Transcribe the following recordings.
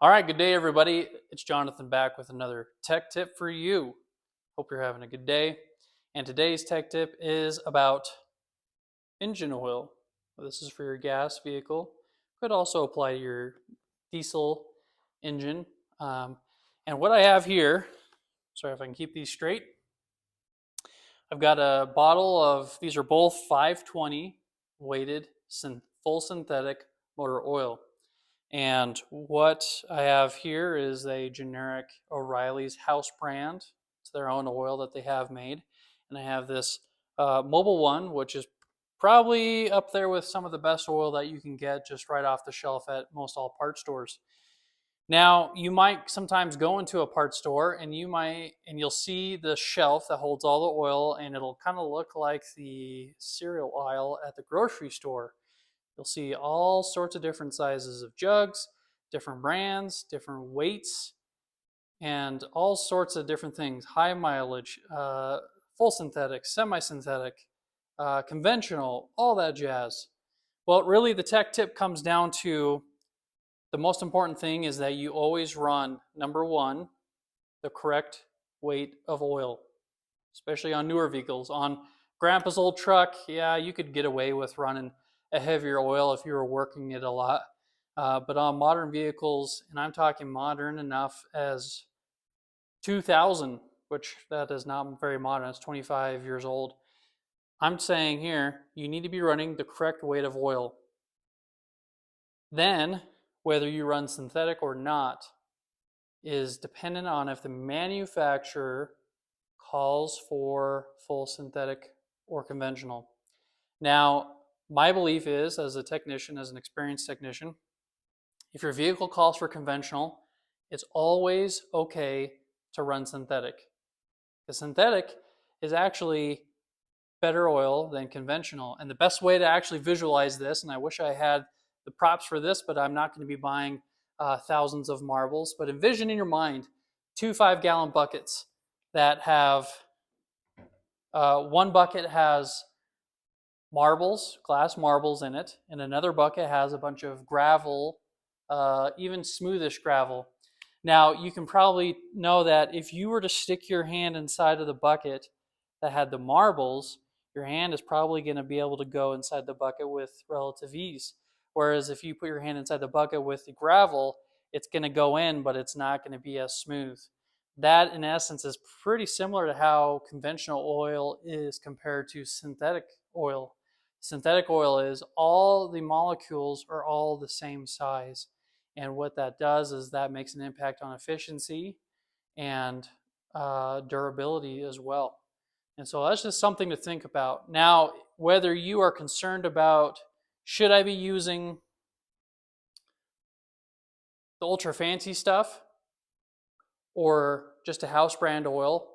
All right, good day, everybody. It's Jonathan back with another tech tip for you. Hope you're having a good day. And today's tech tip is about engine oil. This is for your gas vehicle. Could also apply to your diesel engine. And what I have here, sorry if I can keep these straight. I've got a bottle of, these are both 520 weighted full synthetic motor oil. And what I have here is a generic O'Reilly's house brand. It's their own oil that they have made. And I have this Mobil One, which is probably up there with some of the best oil that you can get just right off the shelf at most all parts stores. Now, you might sometimes go into a parts store and you'll see the shelf that holds all the oil, and it'll kind of look like the cereal aisle at the grocery store. You'll see all sorts of different sizes of jugs, different brands, different weights, and all sorts of different things. High mileage, full synthetic, semi-synthetic, conventional, all that jazz. Well, really the tech tip comes down to the most important thing is that you always run, number one, the correct weight of oil, especially on newer vehicles. On grandpa's old truck, yeah, you could get away with running a heavier oil if you were working it a lot. But on modern vehicles, and I'm talking modern enough as 2000, which that is not very modern, it's 25 years old. I'm saying here, you need to be running the correct weight of oil. Then, whether you run synthetic or not is dependent on if the manufacturer calls for full synthetic or conventional. Now, my belief is, as a technician, as an experienced technician, if your vehicle calls for conventional, it's always okay to run synthetic. The synthetic is actually better oil than conventional. And the best way to actually visualize this, and I wish I had the props for this, but I'm not going to be buying thousands of marbles, but envision in your mind 2 5-gallon buckets that have, one bucket has marbles, glass marbles in it, and another bucket has a bunch of gravel, even smoothish gravel. Now, you can probably know that if you were to stick your hand inside of the bucket that had the marbles, your hand is probably going to be able to go inside the bucket with relative ease. Whereas if you put your hand inside the bucket with the gravel, it's going to go in, but it's not going to be as smooth. That, in essence, is pretty similar to how conventional oil is compared to synthetic oil. Synthetic oil is all the molecules are all the same size. And what that does is that makes an impact on efficiency and durability as well. And so that's just something to think about. Now, whether you are concerned about should I be using the ultra fancy stuff or just a house brand oil,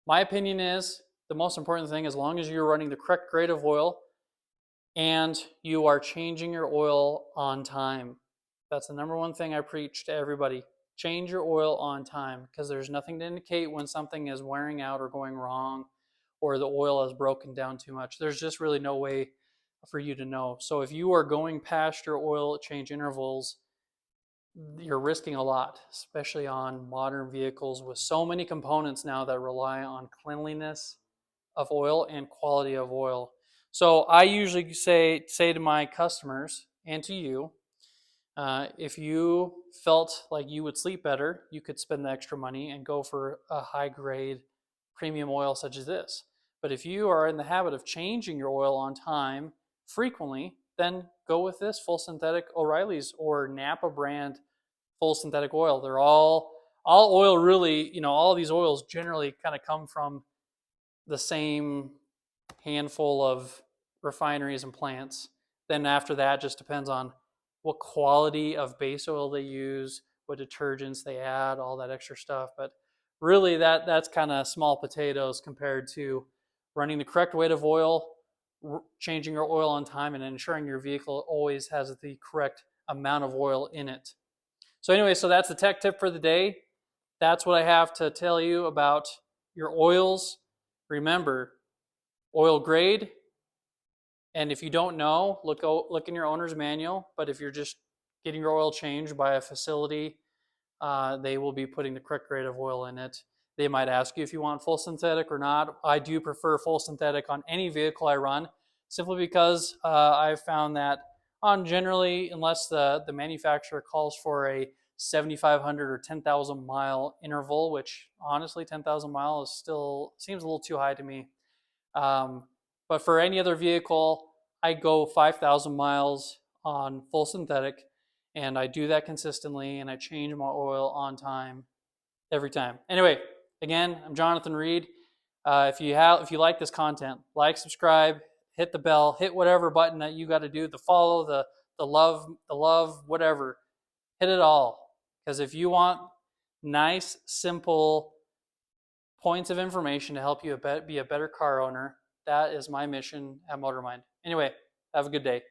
my opinion is the most important thing, as long as you're running the correct grade of oil and you are changing your oil on time. That's the number one thing I preach to everybody. Change your oil on time, because there's nothing to indicate when something is wearing out or going wrong or the oil has broken down too much. There's just really no way for you to know. So if you are going past your oil change intervals, you're risking a lot, especially on modern vehicles with so many components now that rely on cleanliness of oil and quality of oil. So I usually say to my customers and to you, if you felt like you would sleep better, you could spend the extra money and go for a high grade premium oil such as this. But if you are in the habit of changing your oil on time frequently, then go with this full synthetic O'Reilly's or Napa brand full synthetic oil. They're all oil really, all of these oils generally kind of come from the same handful of refineries and plants. Then after that, just depends on what quality of base oil they use, what detergents they add, all that extra stuff. But really, that's kind of small potatoes compared to running the correct weight of oil, changing your oil on time, and ensuring your vehicle always has the correct amount of oil in it. So anyway, so that's the tech tip for the day. That's what I have to tell you about your oils. Remember, oil grade, and if you don't know, look in your owner's manual. But if you're just getting your oil changed by a facility they will be putting the correct grade of oil in it. They might ask you if you want full synthetic or not. I do prefer full synthetic on any vehicle I run, simply because I've found that on generally, unless the manufacturer calls for a 7,500 or 10,000 mile interval, which honestly 10,000 miles is still seems a little too high to me. Um, but for any other vehicle, I go 5,000 miles on full synthetic, and I do that consistently, and I change my oil on time every time. Anyway, again, I'm Jonathan Reed. If you like this content, like, subscribe, hit the bell, hit whatever button that you got to do, the follow, the love, whatever. Hit it all, because if you want nice, simple points of information to help you be a better car owner, that is my mission at MotorMind. Anyway, have a good day.